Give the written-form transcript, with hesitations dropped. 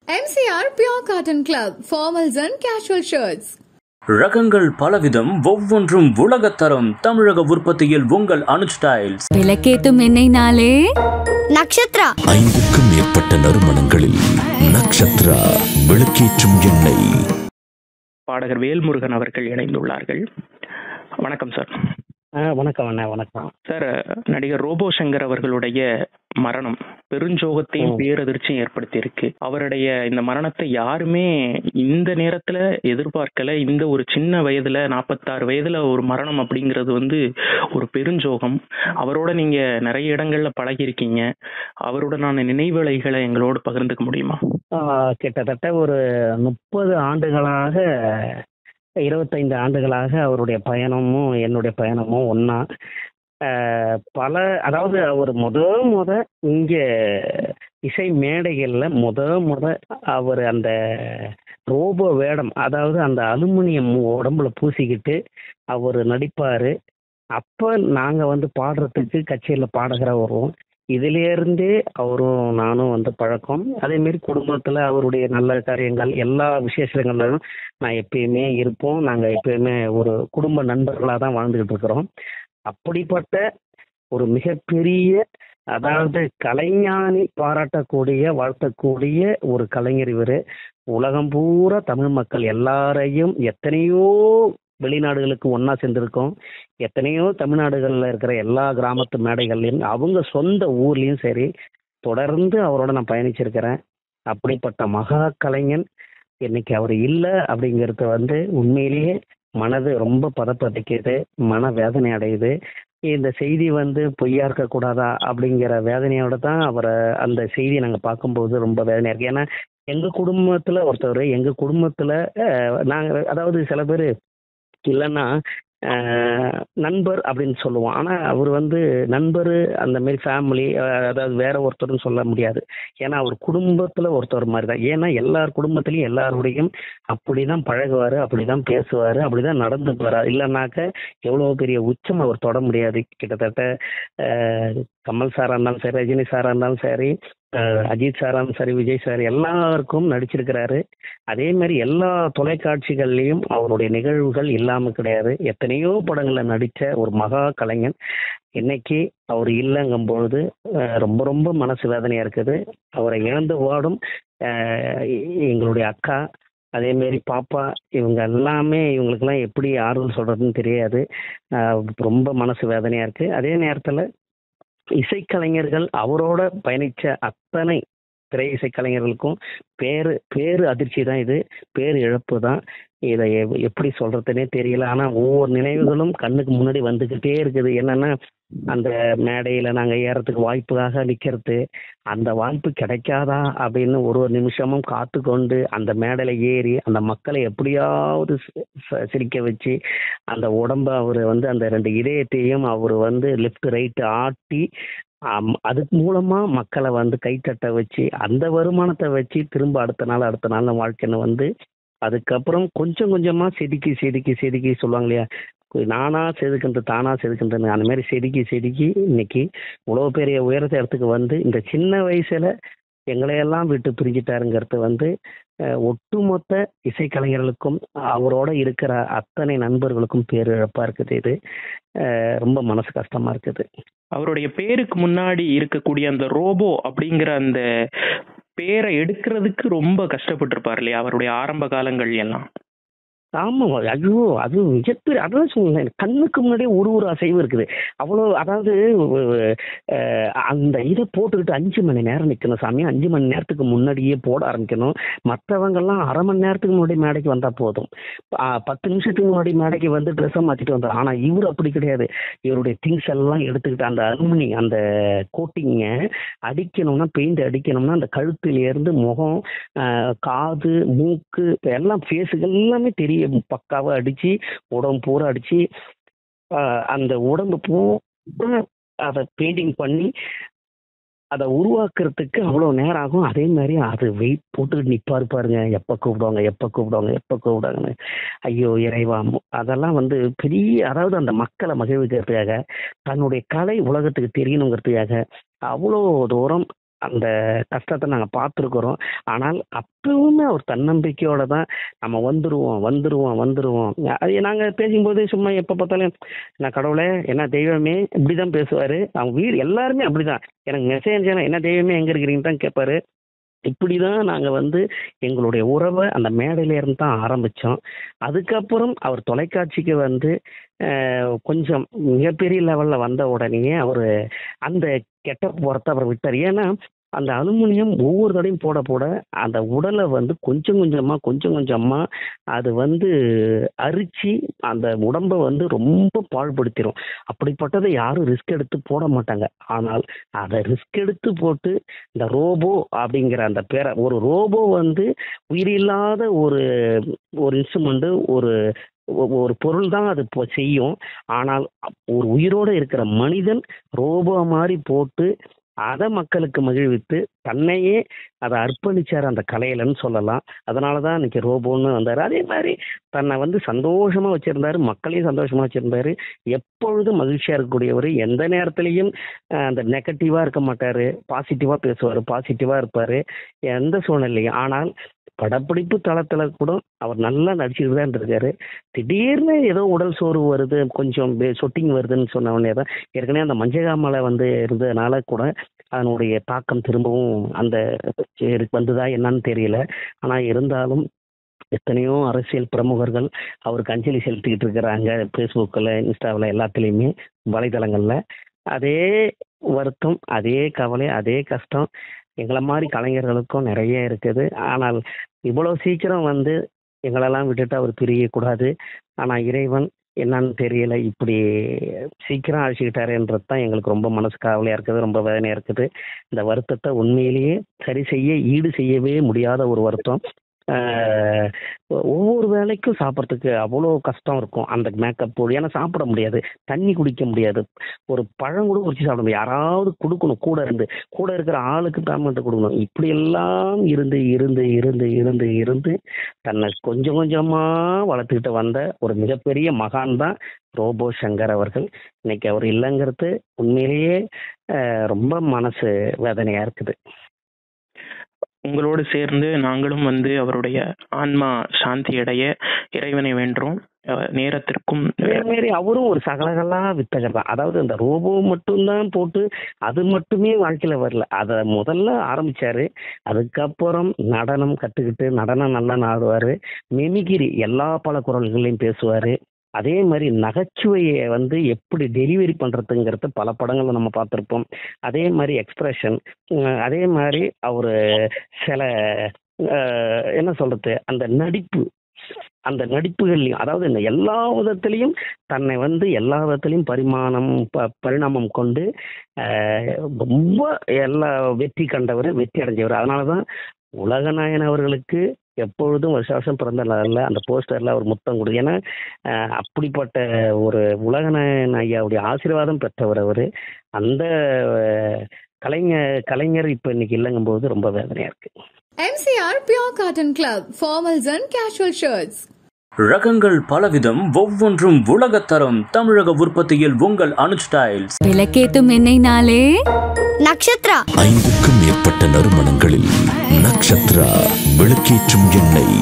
MCR Pure Cotton Club, formals and casual shirts. ரகங்கள் பலவிதம், ஒவ்வொன்றும் உலகத்தரம். தமிழக உற்பத்தியில் உங்கள் அனுஜ் ஸ்டைல்ஸ். விளக்கேத்தும் எண்ணெய்னாலே நக்ஷத்ரா. 5க்கும் மேற்பட்ட நறுமணங்களில் நக்ஷத்ரா விளக்கேற்றும் எண்ணெய். பாடகர் வேல்முருகன் அவர்கள் இணைந்துள்ளார்கள். வணக்கம் சார். வணக்கம் அண்ணா. வணக்கம் சார். நடிகர் ரோபோ சங்கர் அவர்களுடைய மரணம் பெருஞ்சோகத்தையும் பேரதிர்ச்சியும் ஏற்படுத்தி இருக்கு. அவருடைய இந்த மரணத்தை யாருமே இந்த நேரத்துல எதிர்பார்க்கல. இந்த ஒரு சின்ன வயதுல 46 வயதுல ஒரு மரணம் அப்படிங்கிறது ஒரு பெருஞ்சோகம். அவரோட நீங்க நிறைய இடங்கள்ல பழகிருக்கீங்க. அவருடனான நினைவலைகளை எங்களோடு பகிர்ந்துக்க முடியுமா? கிட்டத்தட்ட ஒரு 30 ஆண்டுகளாக 25 ஆண்டுகளாக அவருடைய பயணமும் என்னுடைய பயணமும் ஒன்னா. அதாவது அவர் முத இங்க இசை மேடைகள்ல முத அவர் அந்த ரோபோ வேடம், அதாவது அந்த அலுமினியம் உடம்புல பூசிக்கிட்டு அவர் நடிப்பாரு. அப்ப நாங்க பாடுறதுக்கு கச்சேரியில பாடகரா வருவோம். இதிலிருந்தே அவரும் நானும் பழக்கம். அதே மாதிரி குடும்பத்துல அவருடைய நல்ல காரியங்கள் எல்லா விசேஷங்களும் நான் எப்பயுமே இருப்போம். நாங்க எப்பயுமே ஒரு குடும்ப நண்பர்களா தான் வாழ்ந்துகிட்டு இருக்கிறோம். அப்படிப்பட்ட ஒரு மிகப்பெரிய, அதாவது கலைஞானி பாராட்டக்கூடிய வாழ்த்தக்கூடிய ஒரு கலைஞர் இவரு. உலகம் பூரா தமிழ் மக்கள் எல்லாரையும், எத்தனையோ வெளிநாடுகளுக்கு ஒன்னா சேர்ந்திருக்கோம். எத்தனையோ தமிழ்நாடுகள்ல இருக்கிற எல்லா கிராமத்து மேடைகள்லையும் அவங்க சொந்த ஊர்லயும் சரி தொடர்ந்து அவரோட நான் பயணிச்சிருக்கிறேன். அப்படிப்பட்ட மகா கலைஞன் இன்னைக்கு அவர் இல்லை அப்படிங்கிறது உண்மையிலேயே மனது ரொம்ப பதப்பதைக்குது, மன வேதனை அடையுது. இந்த செய்தி பொய்யா இருக்கக்கூடாதா அப்படிங்கிற வேதனையோட தான் அவரை அந்த செய்தியை நாங்கள் பார்க்கும்போது ரொம்ப வேதனையா இருக்கு. ஏன்னா எங்க குடும்பத்துல ஒருத்தவர், எங்க குடும்பத்துல நாங்க, அதாவது சில பேர் இல்லைன்னா நண்பர் அப்படின்னு சொல்லுவோம். ஆனா அவர் நண்பர் அந்த மாதிரி ஃபேமிலி, அதாவது வேற ஒருத்தர்னு சொல்ல முடியாது. ஏன்னா அவர் குடும்பத்துல ஒருத்தர் மாதிரி தான். ஏன்னா எல்லார் குடும்பத்திலையும் எல்லாருடையும் அப்படிதான் பழகுவாரு, அப்படிதான் பேசுவாரு, அப்படிதான் நடந்துக்குவாரு. இல்லைன்னாக்க எவ்வளவு பெரிய உச்சம் அவர் தொட முடியாது. கிட்டத்தட்ட கமல் சாரா இருந்தாலும் சரி, ரஜினி சாரா இருந்தாலும் சரி, அஜித் சாரா இருந்தாலும் சரி, விஜய் சார் எல்லாருக்கும் நடிச்சிருக்கிறாரு. அதே மாதிரி எல்லா தொலைக்காட்சிகள்லயும் அவருடைய நிகழ்வுகள் இல்லாம கிடையாது. எத்தனையோ படங்கள்ல நடிச்ச ஒரு மகா கலைஞன். இன்னைக்கு அவர் இல்லைங்கும் பொழுது ரொம்ப ரொம்ப மனசு வேதனையா இருக்குது. அவரை இழந்து வாடும் எங்களுடைய அக்கா, அதே மாதிரி பாப்பா, இவங்க எல்லாமே, இவங்களுக்கெல்லாம் எப்படி ஆறுதல் சொல்றதுன்னு தெரியாது. ரொம்ப மனசு வேதனையா இருக்கு. அதே நேரத்துல இசைக்கலைஞர்கள், அவரோட பயணிச்ச அத்தனை திரை இசைக்கலைஞர்களுக்கும் பேரு அதிர்ச்சி தான் இது, பேரு இழப்பு தான். இதை எப்படி சொல்றதுன்னே தெரியல. ஆனா ஒவ்வொரு நினைவுகளும் கண்ணுக்கு முன்னாடி வந்துகிட்டே இருக்குது. என்னன்னா, அந்த மேடையில நாங்க ஏறதுக்கு வாய்ப்புக்காக நிக்கிறது, அந்த வாய்ப்பு கிடைக்காதா அப்படின்னு ஒரு நிமிஷமும் காத்து கொண்டு அந்த மேடையில ஏறி அந்த மக்களை எப்படியாவது சிரிக்க வச்சு அந்த உடம்ப அவரு அந்த 2 இதயத்தையும் அவரு லெஃப்ட் ரைட் ஆட்டி அதுக்கு மூலமா மக்களை கைத்தட்ட வச்சு அந்த வருமானத்தை வச்சு திரும்ப அடுத்த நாள் வாழ்க்கைன்னு அதுக்கப்புறம் கொஞ்சம் கொஞ்சமா செதுக்கி சொல்லுவாங்க இல்லையா, நானா செதுக்கின்ற தானா செதுக்கின்றன, அந்த மாதிரி செதுக்கி இன்னைக்கு இவ்வளவு பெரிய உயரத்தை இடத்துக்கு இந்த சின்ன வயசுல எங்களையெல்லாம் விட்டு பிரிஞ்சிட்டாருங்கிறது ஒட்டுமொத்த இசைக்கலைஞர்களுக்கும் அவரோட இருக்கிற அத்தனை நண்பர்களுக்கும் பேரிழப்பா இருக்குது. இது ரொம்ப மனசு கஷ்டமா இருக்குது. அவருடைய பேருக்கு முன்னாடி இருக்கக்கூடிய அந்த ரோபோ அப்படிங்கிற அந்த பேரை எடுக்கிறதுக்கு ரொம்ப கஷ்டப்பட்டு இருப்பார் இல்லையா, அவருடைய ஆரம்ப காலங்கள் எல்லாம்? ஆமா, ஐயோ, அது மிகப்பெரிய, அதான் சொன்னேன், கண்ணுக்கு முன்னாடியே ஒரு அசைவு இருக்குது. அவ்வளோ, அதாவது அந்த இதை போட்டுக்கிட்டு 5 மணி நேரம் நிற்கணும் சாமி. 5 மணி நேரத்துக்கு முன்னாடியே போட ஆரம்பிக்கணும். மற்றவங்கெல்லாம் அரை மணி நேரத்துக்கு முன்னாடி மேடைக்கு வந்தா போதும், 10 நிமிஷத்துக்கு முன்னாடி மேடைக்கு ட்ரெஸ்ஸை மாற்றிட்டு வந்தார். ஆனால் இவர் அப்படி கிடையாது. இவருடைய திங்ஸ் எல்லாம் எடுத்துக்கிட்டு அந்த அலுமினி அந்த கோட்டிங்கை அடிக்கணும்னா, பெயிண்ட் அடிக்கணும்னா அந்த கழுத்துலேருந்து முகம், காது, மூக்கு எல்லாம், ஃபேஸுக்கு எல்லாமே தெரிய பக்காவா அடிச்சு, உடம்பு பூரா அடிச்சு, அந்த உடம்பு பூரா அதை பெயிண்டிங் பண்ணி அதை உருவாக்குறதுக்கு அவ்வளவு நேரம் ஆகும். அதே மாதிரி அது வெயிட் போட்டுக்கிட்டு நிப்பாரு பாருங்க, எப்ப கூப்பிடுவாங்கன்னு. ஐயோ இறைவா, அதெல்லாம் பெரிய, அதாவது அந்த மக்களை மகிழ்விக்கிறதுக்காக, தன்னுடைய கலை உலகத்துக்கு தெரியணுங்கிறதுக்காக அவ்வளோ தூரம் அந்த கஷ்டத்தை நாங்கள் பார்த்துருக்குறோம். ஆனால் அப்பவுமே அவர் தன்னம்பிக்கையோட தான் நம்ம வந்துருவோம். அது நாங்கள் பேசும்போது சும்மா எப்போ பார்த்தாலும் என்ன கடவுளே, என்ன தெய்வமே இப்படிதான் பேசுவார். அவங்க வீடு எல்லாருமே அப்படிதான். எனக்கு மெசேஜ் என்ன தெய்வமே எங்கே இருக்கிறீங்கன்னு தான் கேட்பாரு. இப்படிதான் நாங்கள் எங்களுடைய உறவை அந்த மேடையில இருந்து தான் ஆரம்பித்தோம். அதுக்கப்புறம் அவர் தொலைக்காட்சிக்கு கொஞ்சம் மிகப்பெரிய லெவலில் வந்த உடனே அவர் அந்த கெட்ட போகிறத அவர் விட்டார். ஏன்னா அந்த அலுமினியம் ஒவ்வொரு தடையும் போட அந்த உடலை கொஞ்சம் கொஞ்சமாக அது அரிச்சு அந்த உடம்பை ரொம்ப பாழ்படுத்திடும். அப்படிப்பட்டதை யாரும் ரிஸ்க் எடுத்து போட மாட்டாங்க. ஆனால் அதை ரிஸ்க் எடுத்து போட்டு இந்த ரோபோ அப்படிங்கிற அந்த பேரை, ஒரு ரோபோ உயிரில்லாத ஒரு இன்ஸ்ட்ருமெண்ட், ஒரு பொருள் தான் அது செய்யும். ஆனால் ஒரு உயிரோடு இருக்கிற மனிதன் ரோபோ மாதிரி போட்டு அதை மக்களுக்கு மகிழ்வித்து தன்னையே அதை அர்ப்பணிச்சார் அந்த கலையிலன்னு சொல்லலாம். அதனால தான் இன்னைக்கு ரோபோன்னு வந்தார். அதே மாதிரி தன்னை சந்தோஷமா வச்சிருந்தாரு, மக்களையும் சந்தோஷமா வச்சிருந்தாரு. எப்பொழுதும் மகிழ்ச்சியா இருக்கக்கூடியவர். எந்த நேரத்திலையும் அந்த நெகட்டிவா இருக்க மாட்டாரு, பாசிட்டிவா பேசுவார், பாசிட்டிவா இருப்பாரு எந்த சூழ்நிலையும். ஆனால் படப்பிடிப்பு தளத்துல கூட அவர் நல்லா நடிச்சுட்டு தான் இருக்காரு. திடீர்னு ஏதோ உடல் சோர்வு வருது, கொஞ்சம் சொட்டிங் வருதுன்னு சொன்ன உடனே தான், ஏற்கனவே அந்த மஞ்சகாமலை இருந்ததுனால கூட அதனுடைய தாக்கம் திரும்பவும் அந்த வந்துதா என்னன்னு தெரியல. ஆனா இருந்தாலும் எத்தனையோ அரசியல் பிரமுகர்கள் அவருக்கு அஞ்சலி செலுத்திக்கிட்டு இருக்கிறாங்க. ஃபேஸ்புக்கில், இன்ஸ்டாவில், எல்லாத்துலேயுமே, வலைதளங்கள்ல. அதே வருத்தம், அதே கவலை, அதே கஷ்டம் எங்களை மாதிரி கலைஞர்களுக்கும் நிறைய இருக்குது. ஆனால் இவ்வளோ சீக்கிரம் எங்களெல்லாம் விட்டுட்டு அவர் பிரியக்கூடாது. ஆனால் இறைவன் என்னன்னு தெரியல, இப்படி சீக்கிரம் அழைச்சிக்கிட்டாருன்றது தான் எங்களுக்கு ரொம்ப மனசு கவலையாக இருக்குது, ரொம்ப வேதனையாக இருக்குது. இந்த வருத்தத்தை உண்மையிலேயே ஈடு செய்யவே முடியாத ஒரு வருத்தம். ஒவ்வொரு வேலைக்கும் சாப்பிட்றதுக்கு அவ்வளோ கஷ்டம் இருக்கும். அந்த மேக்கப் போடு, ஏன்னா சாப்பிட முடியாது, தண்ணி குடிக்க முடியாது, ஒரு பழம் கூட குடிச்சு சாப்பிட முடியாது. யாராவது கொடுக்கணும், கூட இருக்கிற ஆளுக்கு பேமெண்ட் கொடுக்கணும். இப்படி எல்லாம் இருந்து தன்னை கொஞ்சம் கொஞ்சமா வளர்த்துக்கிட்டு வந்த ஒரு மிகப்பெரிய மகான் தான் ரோபோ சங்கர் அவர்கள். இன்னைக்கு அவர் இல்லைங்கிறது உண்மையிலேயே ரொம்ப மனசு வேதனையா இருக்குது. உங்களோடு சேர்ந்து நாங்களும் அவருடைய ஆன்மா சாந்தி அடைய இறைவனை வேண்டுறோம். நேரத்திற்கும் அதேமாரி அவரும் ஒரு சகலகலா வித்தகர் தான். அதாவது இந்த ரோபோ மட்டும்தான் போட்டு அது மட்டுமே வாழ்க்கையில வரல, அதை முதல்ல ஆரம்பிச்சாரு. அதுக்கப்புறம் நடனம் கத்துக்கிட்டு நடனம் நல்லா ஆடுவாரு, மிமிகிரி எல்லா பல குரல்களையும் பேசுவாரு. அதே மாதிரி நகைச்சுவையை எப்படி டெலிவரி பண்றதுங்கிறது பல படங்களை நம்ம பார்த்துருப்போம். அதே மாதிரி எக்ஸ்பிரஷன், அதே மாதிரி அவரு சில என்ன சொல்றது, அந்த நடிப்புகள்லையும், அதாவது இந்த எல்லா விதத்திலையும் தன்னை எல்லா விதத்திலையும் பரிணாமம் கொண்டு ரொம்ப எல்லா வெற்றி கண்டவர், வெற்றி அடைஞ்சவர். அதனாலதான் உலகநாயகன் அவர்களுக்கு எப்பொழுதும் வருஷம் பிறந்த நாளில் அந்த போஸ்டர்ல அவர் முத்தம் கொடுது. ஏன்னா அப்படிப்பட்ட ஒரு உலகநாயகன் ஐயாவுடைய ஆசீர்வாதம் பெற்றவர் அவர். அந்த கலைஞர் இப்ப இன்னைக்கு இல்லைங்கும் போது ரொம்ப வேதனையா இருக்கு. MCR Pure Cotton Club, formals and casual shirts. ரகங்கள் பலவிதம், ஒவ்வொன்றும் உலகத்தரம். தமிழக உற்பத்தியில் உங்கள் அனுஜ் ஸ்டைல்ஸ். விளக்கேத்தும் எண்ணெய்னாலே நக்ஷத்ரா. 5க்கும் மேற்பட்ட நறுமணங்களில் நக்ஷத்ரா விளக்கேற்றும் எண்ணெய்.